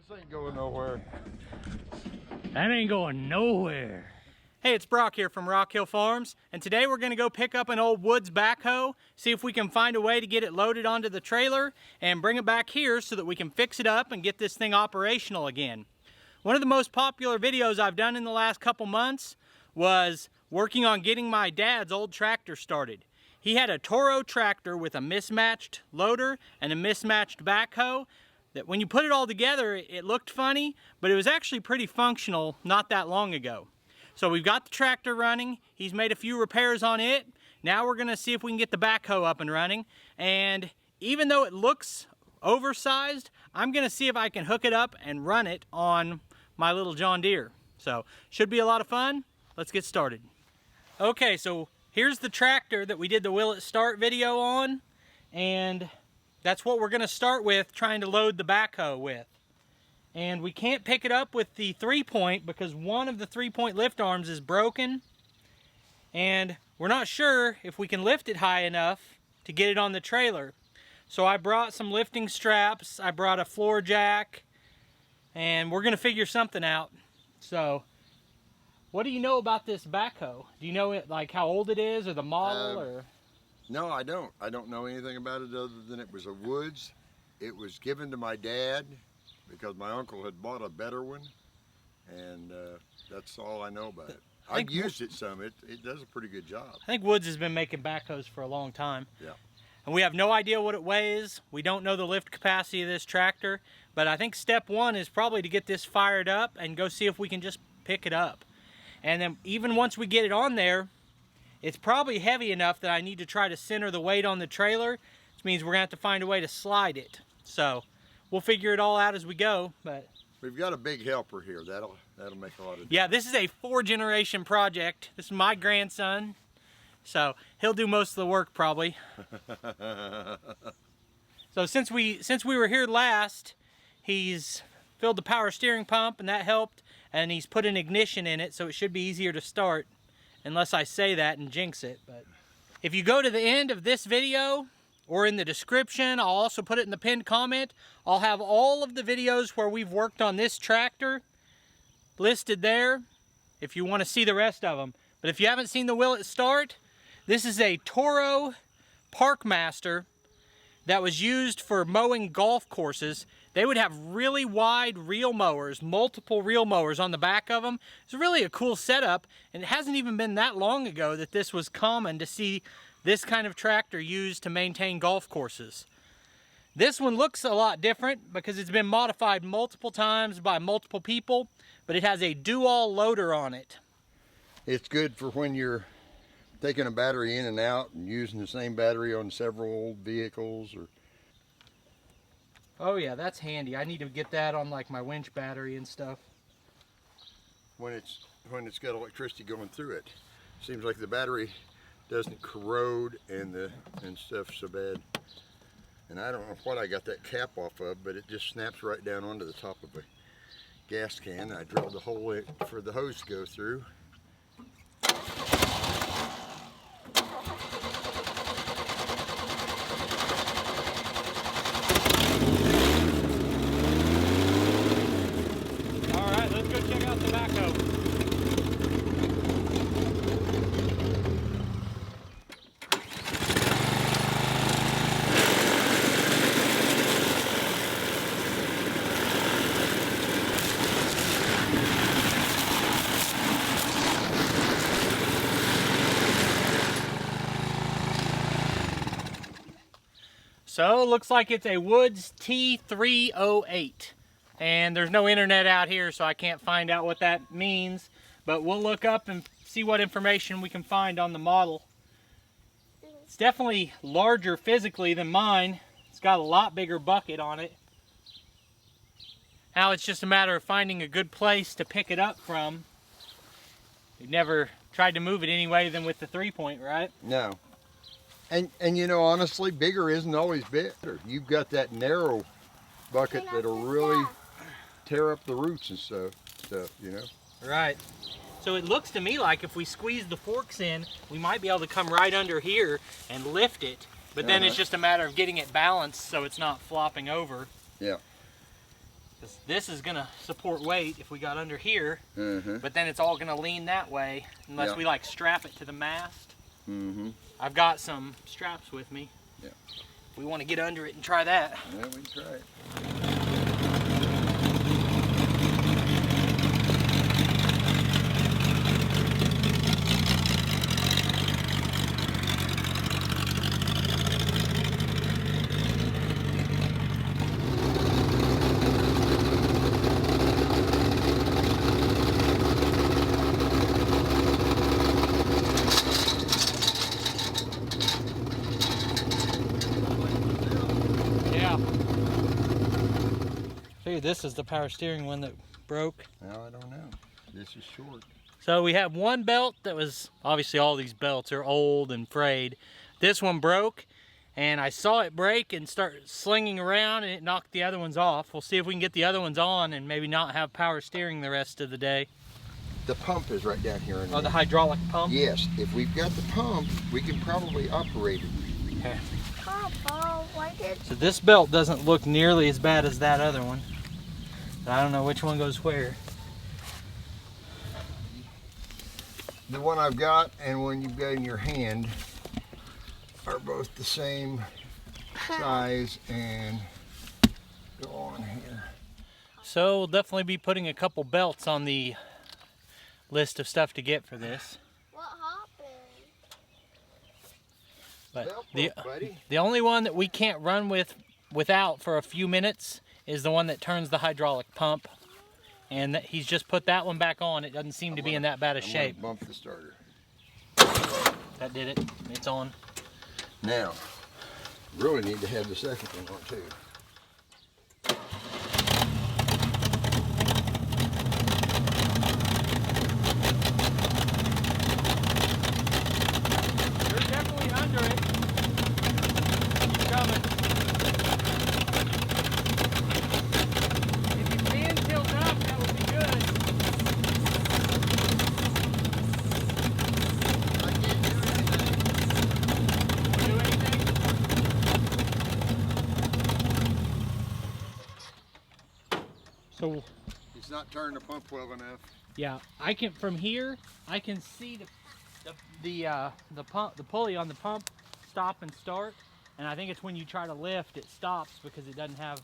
This ain't going nowhere. That ain't going nowhere. Hey, it's Brock here from Rock Hill Farms, and today we're gonna go pick up an old Woods backhoe, see if we can find a way to get it loaded onto the trailer and bring it back here so that we can fix it up and get this thing operational again. One of the most popular videos I've done in the last couple months was working on getting my dad's old tractor started. He had a Toro tractor with a mismatched loader and a mismatched backhoe that when you put it all together, it looked funny, but it was actually pretty functional not that long ago. So we've got the tractor running. He's made a few repairs on it. Now we're gonna see if we can get the backhoe up and running. And even though it looks oversized, I'm gonna see if I can hook it up and run it on my little John Deere. So should be a lot of fun. Let's get started. Okay, so here's the tractor that we did the Will It Start video on, and that's what we're gonna start with, trying to load the backhoe with. And we can't pick it up with the 3-point because one of the 3-point lift arms is broken, and we're not sure if we can lift it high enough to get it on the trailer. So I brought some lifting straps, I brought a floor jack, and we're gonna figure something out. So, what do you know about this backhoe? Do you know it, like how old it is or the model? Or? No, I don't. I don't know anything about it other than it was a Woods. It was given to my dad because my uncle had bought a better one, and that's all I know about it. I've used it some. It does a pretty good job. I think Woods has been making backhoes for a long time. Yeah. And we have no idea what it weighs. We don't know the lift capacity of this tractor, but I think step one is probably to get this fired up and go see if we can just pick it up. And then even once we get it on there, it's probably heavy enough that I need to try to center the weight on the trailer, which means we're gonna have to find a way to slide it. So we'll figure it all out as we go, but we've got a big helper here. That'll make a lot of difference. Yeah, this is a 4-generation project. This is my grandson, so he'll do most of the work probably. So since we were here last, he's filled the power steering pump and that helped, and he's put an ignition in it, so it should be easier to start, unless I say that and jinx it. But if you go to the end of this video or in the description, I'll also put it in the pinned comment. I'll have all of the videos where we've worked on this tractor listed there if you want to see the rest of them. But if you haven't seen the Will It Start, this is a Toro Parkmaster that was used for mowing golf courses. They would have really wide reel mowers, multiple reel mowers on the back of them. It's really a cool setup, and it hasn't even been that long ago that this was common to see this kind of tractor used to maintain golf courses. This one looks a lot different because it's been modified multiple times by multiple people, but it has a dual loader on it. It's good for when you're taking a battery in and out and using the same battery on several old vehicles. Or oh yeah, that's handy. I need to get that on like my winch battery and stuff. When it's got electricity going through it, seems like the battery doesn't corrode and stuff so bad. And I don't know what I got that cap off of, but it just snaps right down onto the top of a gas can. I drilled a hole for the hose to go through. Alright, let's go check out the backhoe. So, looks like it's a Woods T308. And there's no internet out here, so I can't find out what that means. But we'll look up and see what information we can find on the model. It's definitely larger physically than mine. It's got a lot bigger bucket on it. Now it's just a matter of finding a good place to pick it up from. We've never tried to move it any way than with the 3-point, right? No. And you know, honestly, bigger isn't always better. You've got that narrow bucket that'll really tear up the roots and stuff, you know? Right. So it looks to me like if we squeeze the forks in, we might be able to come right under here and lift it. But then it's just a matter of getting it balanced so it's not flopping over. Yeah. This is gonna support weight if we got under here, Mm-hmm. but then it's all gonna lean that way unless Yeah. we like strap it to the mast. Mm-hmm. I've got some straps with me. Yeah. We want to get under it and try that. Yeah, we can try it. Yeah. Figure this is the power steering one that broke. Now I don't know. This is short. So we have one belt that was, obviously all these belts are old and frayed. This one broke and I saw it break and start slinging around and it knocked the other ones off. We'll see if we can get the other ones on and maybe not have power steering the rest of the day. The pump is right down here. Oh, the hydraulic pump? Yes, if we've got the pump, we can probably operate it. Okay. Papa, why did So this belt doesn't look nearly as bad as that other one. But I don't know which one goes where. The one I've got and one you've got in your hand are both the same size and go on here. So we'll definitely be putting a couple belts on the list of stuff to get for this. what happened? But Belt the, pump, buddy. the only one that we can't run without for a few minutes is the one that turns the hydraulic pump. And he's just put that one back on. It doesn't seem to be in that bad a I'm shape. gonna bump the starter. That did it. It's on. Now, really need to have the second one on too. You're definitely under it. Keep coming. If your fan tilts up, that would be good. I can't do anything. Do anything? So It's not turning the pump well enough. yeah, I can from here. I can see the pump, the pulley on the pump, stop and start. And I think it's when you try to lift, it stops because it doesn't have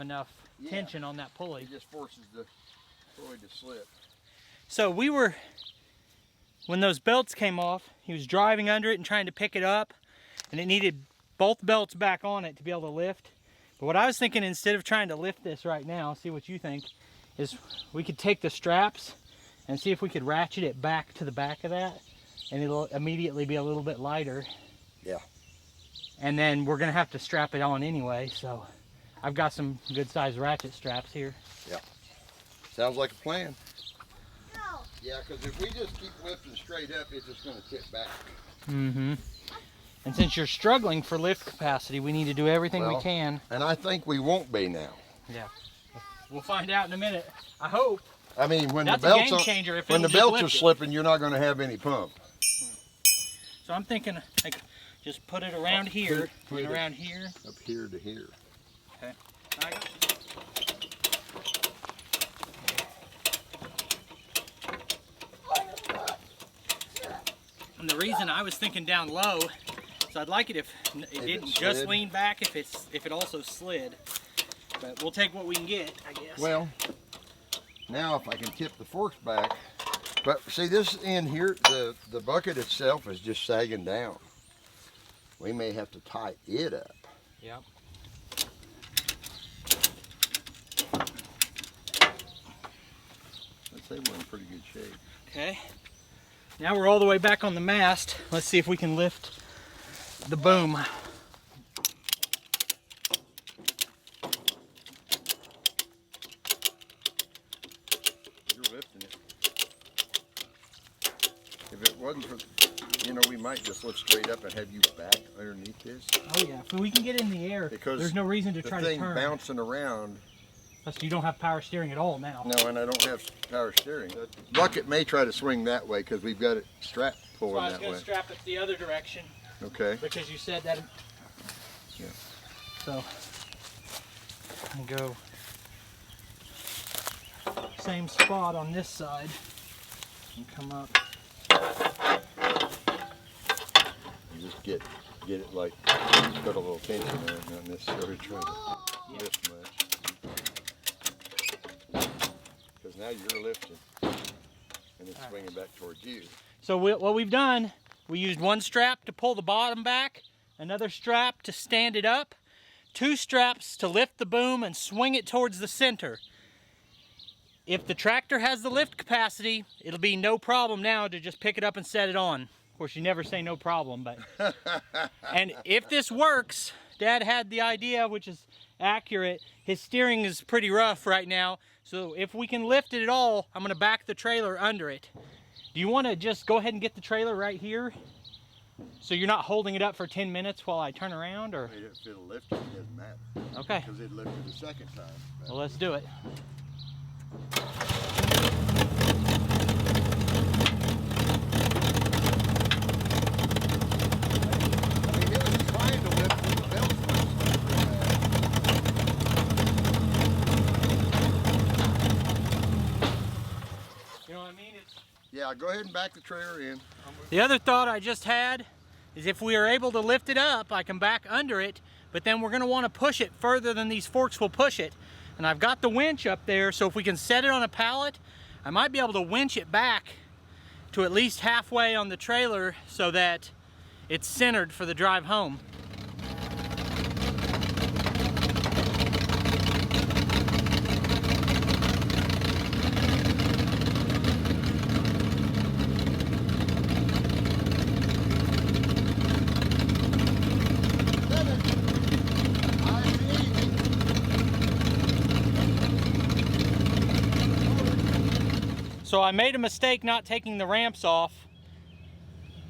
enough Yeah. tension on that pulley. It just forces the pulley to slip. So when those belts came off, he was driving under it and trying to pick it up, and it needed both belts back on it to be able to lift. But what I was thinking, instead of trying to lift this right now, see what you think, is we could take the straps and see if we could ratchet it back to the back of that, and it'll immediately be a little bit lighter. Yeah. And then we're gonna have to strap it on anyway, so I've got some good sized ratchet straps here. Sounds like a plan. No. Yeah, because if we just keep lifting straight up, it's just going to tip back. Mm-hmm. And since you're struggling for lift capacity, we need to do everything we Well, can. And I think we won't be now. Yeah. We'll find out in a minute. I hope. I mean, when That's the a belts game are, changer if when the it'll just belts are lift it. slipping, you're not going to have any pump. So I'm thinking, like, just put it around here put and it- around here. Up here to here. Okay. I got And the reason I was thinking down low, so I'd like it if it it didn't just slid. lean back, if it also slid. But we'll take what we can get, I guess. Well, now if I can tip the forks back, but see this end here, the bucket itself is just sagging down. We may have to tie it up. Yep. I'd say we're in pretty good shape. Okay. Now we're all the way back on the mast. Let's see if we can lift the boom. You're lifting it. If it wasn't for, we might just lift straight up and have you back underneath this. Oh yeah, if we can get in the air, Because there's no reason to The try to thing turn. bouncing around. Plus you don't have power steering at all now. No, and I don't have power steering. The bucket may try to swing that way because we've got it strapped So I pulling was that going to way. strap it the other direction Okay. because you said that. Yeah. So And go same spot on this side and come up. You just get it like, put a little tension on it, not necessarily trying to lift much. Because now you're lifting and it's swinging back towards you. So what we've done, we used one strap to pull the bottom back, another strap to stand it up, 2 straps to lift the boom and swing it towards the center. If the tractor has the lift capacity, it'll be no problem now to just pick it up and set it on. Of course, you never say no problem, but... And if this works, Dad had the idea, which is accurate. His steering is pretty rough right now, so if we can lift it at all, I'm gonna back the trailer under it. Do you wanna just go ahead and get the trailer right here? So you're not holding it up for 10 minutes while I turn around, or? If it'll lift it, it doesn't matter. Okay. Because it lifted the second time. Well, let's do it. I mean, it was trying to lift when the belts went You know what I mean? Yeah, go ahead and back the trailer in. The other thought I just had is if we are able to lift it up, I can back under it, but then we're gonna wanna push it further than these forks will push it. And I've got the winch up there, so if we can set it on a pallet, I might be able to winch it back to at least halfway on the trailer so that it's centered for the drive home. So I made a mistake not taking the ramps off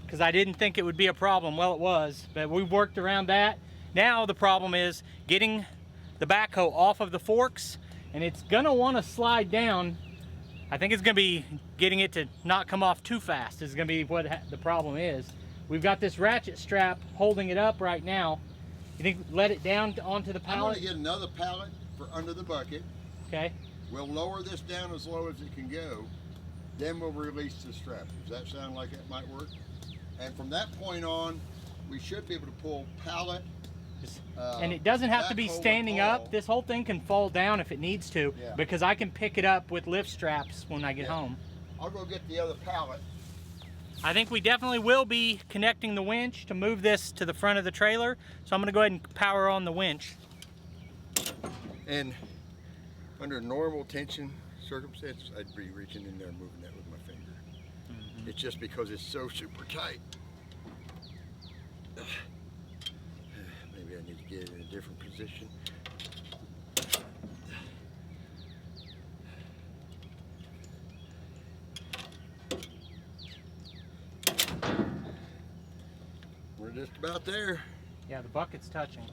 because I didn't think it would be a problem. Well, it was, but we worked around that. Now the problem is getting the backhoe off of the forks, and it's gonna wanna slide down. I think it's gonna be getting it to not come off too fast is gonna be what the problem is. We've got this ratchet strap holding it up right now. You think let it down onto the I'm pallet? going to get another pallet for under the bucket. Okay. We'll lower this down as low as it can go. Then we'll release the strap. Does that sound like it might work? And from that point on, we should be able to pull pallet. And it doesn't have to be backhoe standing and up. all. This whole thing can fall down if it needs to, Yeah. because I can pick it up with lift straps when I get home. I'll go get the other pallet. I think we definitely will be connecting the winch to move this to the front of the trailer. So I'm gonna go ahead and power on the winch. And under normal tension circumstances, I'd be reaching in there and moving that with my finger. It's just because it's so super tight. Maybe I need to get it in a different position. We're just about there. Yeah, the bucket's touching.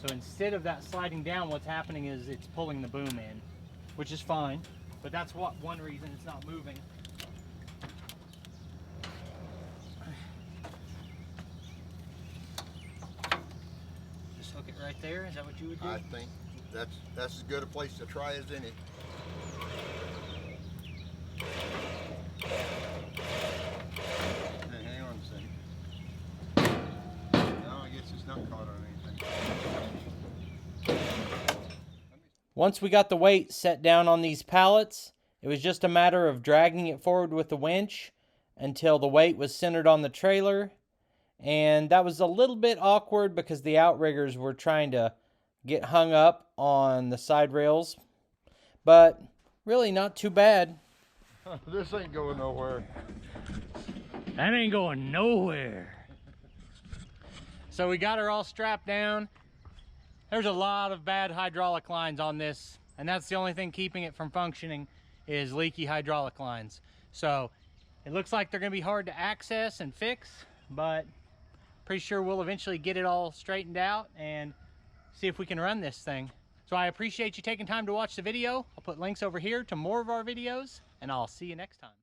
So instead of that sliding down, what's happening is it's pulling the boom in, which is fine, but that's one reason it's not moving. Just hook it right there, is that what you would do? I think that's as good a place to try as any. Hey, hang on a second. No, I guess it's not caught on anything. Once we got the weight set down on these pallets, it was just a matter of dragging it forward with the winch until the weight was centered on the trailer. And that was a little bit awkward because the outriggers were trying to get hung up on the side rails, but really not too bad. This ain't going nowhere. That ain't going nowhere. So we got her all strapped down. There's a lot of bad hydraulic lines on this, and that's the only thing keeping it from functioning is leaky hydraulic lines. So it looks like they're gonna be hard to access and fix, but pretty sure we'll eventually get it all straightened out and see if we can run this thing. So I appreciate you taking time to watch the video. I'll put links over here to more of our videos, and I'll see you next time.